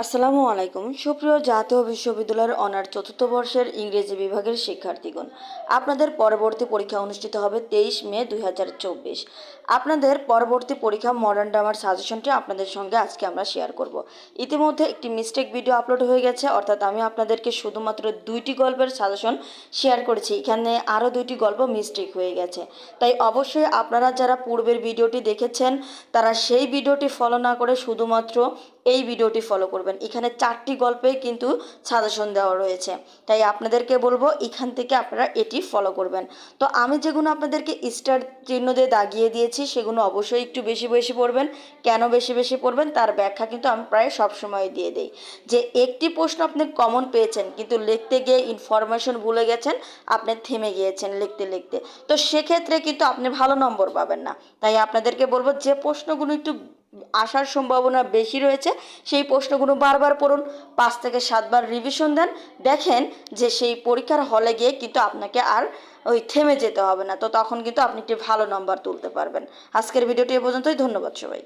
আসসালামু আলাইকুম সুপ্রিয় জাতীয় বিশ্ববিদ্যালয়ের অনার্স চতুর্থ বর্ষের ইংরেজি বিভাগের শিক্ষার্থীগণ, আপনাদের পরবর্তী পরীক্ষা অনুষ্ঠিত হবে 23 মে 2024। আপনাদের পরবর্তী পরীক্ষা মডার্ন গ্রামার সাজেশনটি আপনাদের সঙ্গে আজকে আমরা শেয়ার করব। ইতিমধ্যে একটি মিস্টেক ভিডিও আপলোড হয়ে গেছে, অর্থাৎ আমি আপনাদেরকে শুধুমাত্র 2টি গল্পের সাজেশন শেয়ার করেছি, এখানে আরও 2টি গল্প মিস্টেক হয়ে গেছে। তাই অবশ্যই আপনারা যারা পূর্বের ভিডিওটি দেখেছেন তারা সেই ভিডিওটি ফলো না করে শুধুমাত্র এই ভিডিওটি ফলো করবেন। এখানে 4টি গল্পে কিন্তু সাজেশন দেওয়া রয়েছে, তাই আপনাদেরকে বলবো এখান থেকে আপনারা এটি ফলো করবেন। তো আমি যেগুলো আপনাদেরকে স্টার চিহ্ন দিয়ে দাগিয়ে দিয়েছি সেগুলো অবশ্যই একটু বেশি বেশি পড়বেন। কেন বেশি বেশি পড়বেন তার ব্যাখ্যা কিন্তু আমি প্রায় সবসময় দিয়ে দিই। যে একটি প্রশ্ন আপনি কমন পেয়েছেন কিন্তু লিখতে গিয়ে ইনফরমেশন ভুলে গেছেন, আপনি থেমে গিয়েছেন লিখতে লিখতে, তো সেক্ষেত্রে কিন্তু আপনি ভালো নম্বর পাবেন না। তাই আপনাদেরকে বলবো যে প্রশ্নগুলো একটু আসার সম্ভাবনা বেশি রয়েছে সেই প্রশ্নগুলো বারবার পড়ুন, 5 থেকে 7 বার রিভিশন দেন, দেখেন যে সেই পরীক্ষার হলে গিয়ে কিন্তু আপনাকে আর ওই থেমে যেতে হবে না। তো তখন কিন্তু আপনি একটি ভালো নম্বর তুলতে পারবেন। আজকের ভিডিওটি এ পর্যন্তই। ধন্যবাদ সবাইকে।